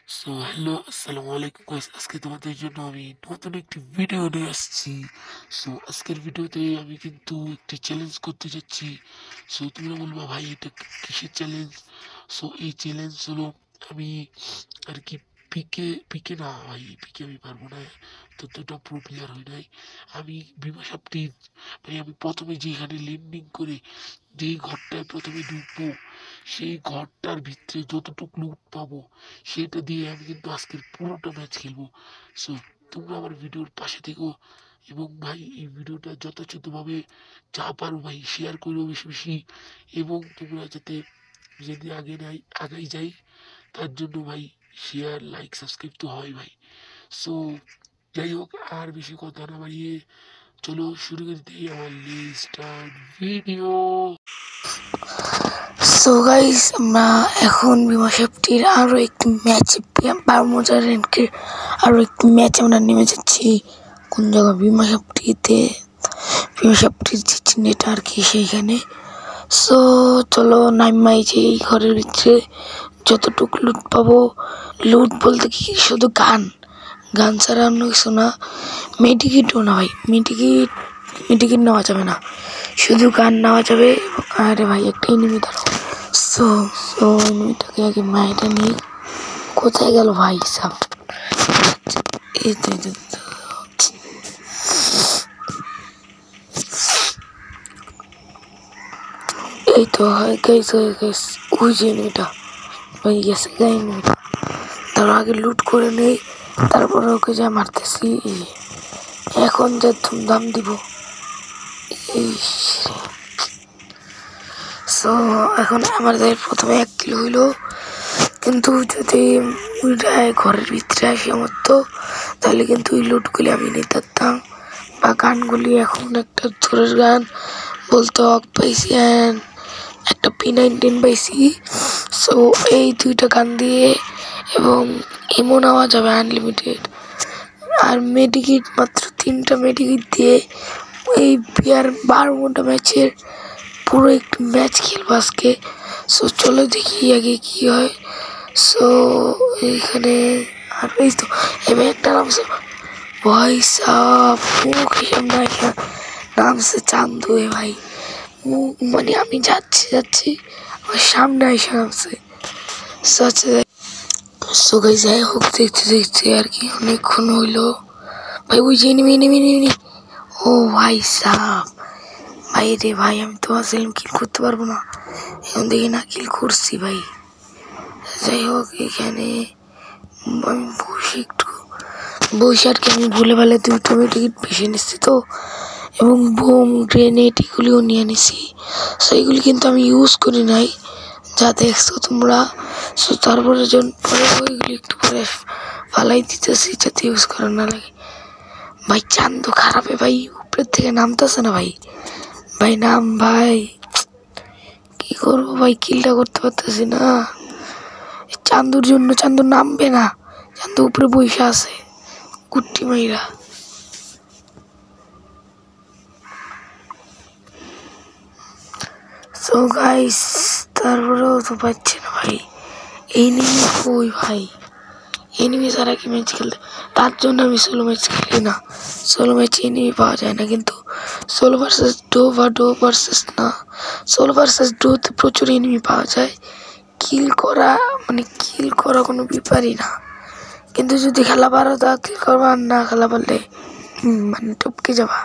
So hello, আসসালামু আলাইকুম guys. আজকে তোমাদের জন্য আমি নতুন একটি ভিডিও নিয়ে আসছি। সো আজকের ভিডিওতে আমি কিন্তু একটি চ্যালেঞ্জ করতে যাচ্ছি। সো তোমরা বলবা ভাই এটা কিসের চ্যালেঞ্জ? সো এই চ্যালেঞ্জ হলো আমি আর কি পিকে পিকে না ভাই, পিকে আমি পারবো না, ততটা প্রো প্লেয়ার হই নাই আমি। বিমা সাপটি ভাই আমি প্রথমে যেখানে ল্যান্ডিং করে যেই ঘরটায় প্রথমে ঢুকবো সেই ঘরটার ভিতরে যতটুকু লুট পাবো সেটা দিয়ে আমি কিন্তু আজকের পুরোটা ম্যাচ খেলবো। সো তোমরা আমার ভিডিওর পাশে থেকো এবং ভাই এই ভিডিওটা যথাযথভাবে যা পারো ভাই শেয়ার করো বেশি বেশি, এবং তোমরা যাতে যদি আগাই যাই তার জন্য ভাই শেয়ার লাইক সাবস্ক্রাইব তো হয় ভাই। সো যাই হোক, আর বেশি কথা না বাড়িয়ে চলো শুরু করে দিই আমার স্টার্ট ভিডিও। সো গাইস, আমরা এখন বিমা সেফটির আরও একটি ম্যাচ, বারমুজা র্যাঙ্কের আরও একটি ম্যাচ আমরা নেমে যাচ্ছি। কোন জায়গায়? বিমা সেফটির যে চিহ্নটা আর কি সেইখানে। সো চলো নাইমাই যে এই ঘরের ভিতরে যতটুকু লুট পাবো, লুট বলতে কি শুধু গান ছাড়া অন্য কিছু না। মেডিকিটও না ভাই, মেডিকিট নেওয়া যাবে না, শুধু গান নেওয়া যাবে। আরে ভাই একটা এনিমি দাঁড়াও। সো এনিমিটাকে আগে মাইটা নিই। কোথায় গেল ভাই সাব? এই তো এই তো হয় গাইস, ওই যে এনিমিটা হয়ে গেছে গা। এনিমিটা তার আগে লুট করে নেই, তারপরে ওকে যা মারতেছি। এখন যা ধুমধাম দিব। সো এখন আমাদের প্রথমে 1 কিলো হইলো, কিন্তু যদি ঘরের ভিতরে আসি আমার তো, তাহলে কিন্তু ওই লুটগুলি আমি নিতে পারতাম, বা গানগুলি। এখন একটা জোরের গান বলতে পাইছি, একটা P19 পাইছি। সো এই 2টা গান দিয়ে এবং এমন নেওয়া যাবে আনলিমিটেড। আর মেডিকিট মাত্র 3টা মেডিকিট দিয়ে এই বিয়ার 12 ম্যাচের পুরো একটু ম্যাচ খেলবো আজকে। সো চলো দেখি আগে কি হয়। সো এইখানে আর এই তো এবার একটা নামছে ভাই সাপ, মুখ হিসাব না, নামছে চান্দু। ভাই মানে আমি যাচ্ছি আমার সামনে এসে নামছে। সো গাইস, যাই হোক দেখতে আর কি অনেকক্ষণ হইলো ভাই। ওই যে এনিমি। ও ভাই সাপ, ভাই রে ভাই, আমি তো আসলাম কিল করতে পারবো না, এখন দেখি না কিল করছি ভাই। যাই হোক, এখানে আমি বসে আর কি আমি ভুলে ভালে 2টা টিকিট বেশি নিচ্ছি তো, এবং বোম গ্রেনেড এগুলিও নিয়ে নিছি। সো এগুলি কিন্তু আমি ইউজ করি নাই, যা দেখছো তোমরা। সো তারপরে পরে ওইগুলি একটু পরে ফালাই দিতেছি যাতে ইউজ করা না লাগে। ভাই চান্দু খারাপে ভাই, উপরের থেকে নামতেছে না ভাই। নাম ভাই, কি করবো ভাই, কিলটা করতে পারতেছি না চান্দুর জন্য। চান্দু নামবে না, চান্দু উপরে বসে আছে কুট্টি মাইরা। সো গাইস, তারপরেও তো পাচ্ছে না ভাই। এনিমি কই ভাই? এনিমি ছাড়া কি ম্যাচ খেলতে? তার জন্য আমি সোলো ম্যাচ খেলি না। সোলো ম্যাচে এনিমি পাওয়া যায় না, কিন্তু সোলো ভার্সেস ডো বা ডো ভার্সেস না, সোলো ভার্সেস ডোতে প্রচুর এনিমি পাওয়া যায়। কিল করা কোনো ব্যাপারই না, কিন্তু যদি খেলা পারো তা কিল করবা, আর না খেলা পারলে মানে টপকে যাবা।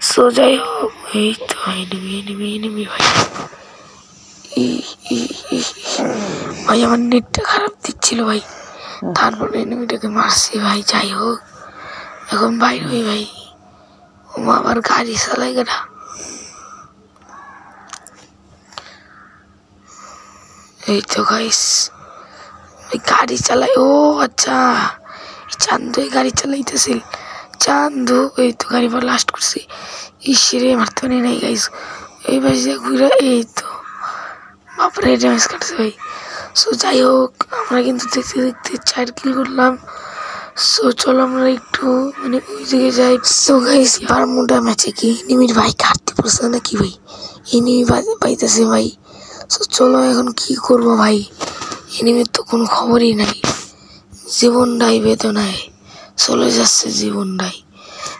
সো যাই হোক, এই তো এনিমি ভাই। ভাই আমার নেটটা খারাপ দিচ্ছিল ভাই, তারপরে এনিমিটাকে মারছি ভাই। যাই হোক, এখন বাইর হই ভাই। ও আবার গাড়ি চালাই গেলা। এই তো গাইস, গাড়ি চালাই। ও আচ্ছা, চান্দু গাড়ি চালাইতেছিল। চান্দু এই তো গাড়ি পর লাস্ট করছি। ইসরে মারতে পারি নাই গাইস। এই বাজে ঘুরে, এই তো বাপরে ড্যামেজ কাটছে ভাই। সো যাই হোক, আমরা কিন্তু দেখতে 4 কিল করলাম। সো চলো আমরা একটু মানে ওই দিকে যাই। সো গাইস, বারমুডা ম্যাচে কি এনিমির ভাই কাটতে পড়ছে নাকি ভাই? এনিমি পাইতেছে ভাই। সো চলো এখন কি করবো ভাই, এনিমির তো কোনো খবরই নাই, জীবনটাই বেদনায় চলে যাচ্ছে জীবনটাই।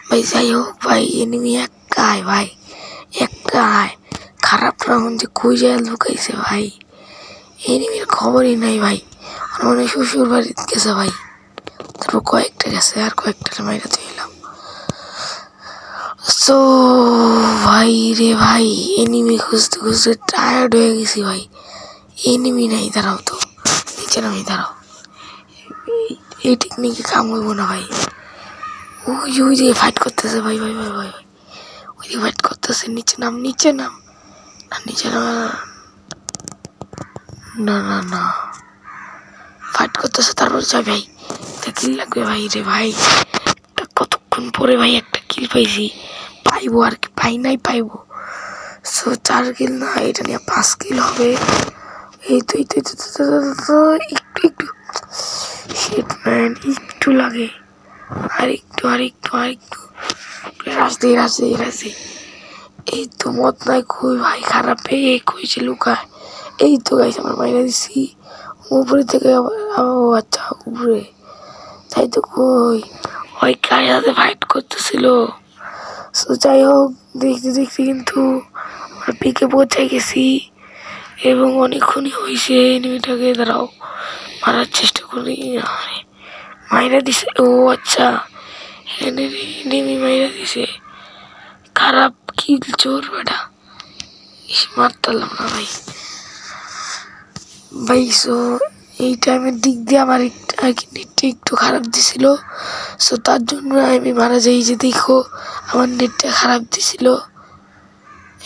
ভাই যাই হোক ভাই, এনিমি একাই ভাই, একাই খারাপ রাউন্ড যে কই যায় লুকাইছে ভাই, এনিমির খবরই নাই ভাই। মানে শ্বশুর বাড়িতে গেছে ভাই, তারপর কয়েকটা গেছে আর কয়েকটা মাইরা দিলাম। সো ভাই রে ভাই, এনিমি খুঁজতে খুঁজতে টায়ার্ড হয়ে গেছি ভাই। এনিমি নাই, দাঁড়াও তো, নিচে নামি দাঁড়াও, এই টেকনিকে কাম হইব না ভাই। ওই যে ফাইট করতেছে ভাই ভাই ভাই ভাই, ওই যে ফাইট করতেছে, নিচে নাম নিচে নাম, না নিচে নাম, না না না ফাইট করতেছে, তারপর যাই ভাই, একটা কিল লাগবে ভাই রে ভাই। কতক্ষণ পরে ভাই একটা কিল পাইছি, পাইবো আর কি, পাই নাই পাইবো। সো 4 কিল না, এটা নিয়ে 5 কিল হবে। এই তো একটু একটু শিট ম্যান, একটু লাগে, আর একটু রাস্তে এই তো মত নাই কই ভাই, খারাপ পেয়ে কইছে লুকায়। এই তো গাইছে আমার মাইরা দিছি উপরে থেকে, আচ্ছা উপরে তাই তো, কই ওই কার সাথে ফাইট করতেছিল। সো যাই হোক, দেখতে দেখতে কিন্তু আমরা পিকে পৌঁছে গেছি এবং অনেকক্ষণই হয়েছে। এনিমিটাকে দাঁড়াও মারার চেষ্টা করি, মাইরা দিছে। ও আচ্ছা, এনিমি মাইরা দিছে, খারাপ কিল চোর বেটা, মারতাম না ভাই। ভাই সো এই টাইমের দিক দিয়ে আমার নেটটা একটু খারাপ দিছিল, সো তার জন্য আমি মারা যাই। যে দেখো আমার নেটটা খারাপ দিছিল,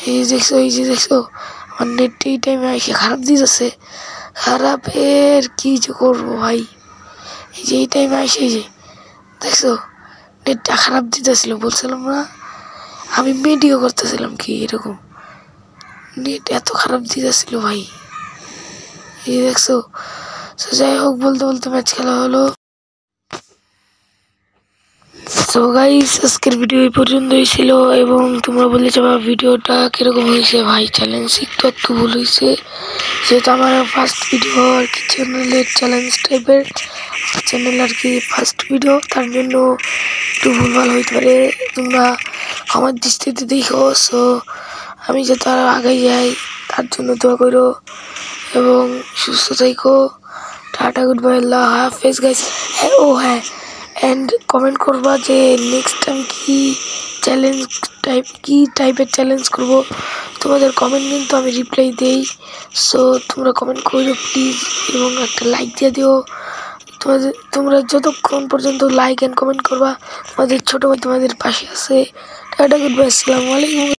এই যে দেখছো আমার নেটটা এই টাইমে এসে খারাপ দিতেছে। খারাপের কি যে করবো ভাই, এই যে এই টাইমে এসে যে দেখছো নেটটা খারাপ দিতেছিল, বলছিলাম না আমি ভিডিও করতেছিলাম কি এরকম, নেট এত খারাপ দিতেছিল ভাই, এই দেখছো। যাই হোক, বলতে বলতে ম্যাচ খেলা হলো। সো গাইস, আজকের ভিডিও এই পর্যন্তই ছিল এবং তোমরা বললে যাবা ভিডিওটা কিরকম হয়েছে। ভাই চ্যালেঞ্জ একটু ভুল হয়েছে, যেহেতু আমার ফার্স্ট ভিডিও আর কি, চ্যানেলের চ্যালেঞ্জ টাইপের চ্যানেল আর কি, ফার্স্ট ভিডিও, তার জন্য একটু ভুলভাল হইতে পারে, তোমরা আমার দৃষ্টিতে দেখো। সো আমি যাতে আরো আগে যাই তার জন্য দোয়া করো এবং সুস্থ থাকো। টাটা, গুড বাই, আল্লাহ হাফেজ গাইস। হ্যাঁ ও হ্যাঁ, অ্যান্ড কমেন্ট করবা যে নেক্সট টাইম কি টাইপের চ্যালেঞ্জ করব। তোমাদের কমেন্ট কিন্তু আমি রিপ্লাই দেই, সো তোমরা কমেন্ট করো প্লিজ এবং একটা লাইক দিয়ে দিও। তোমরা যতক্ষণ পর্যন্ত লাইক অ্যান্ড কমেন্ট করবা, তোমাদের ছোটো ভাই তোমাদের পাশে আছে। টাটা, গুড বাই, আসসালামু আলাইকুম।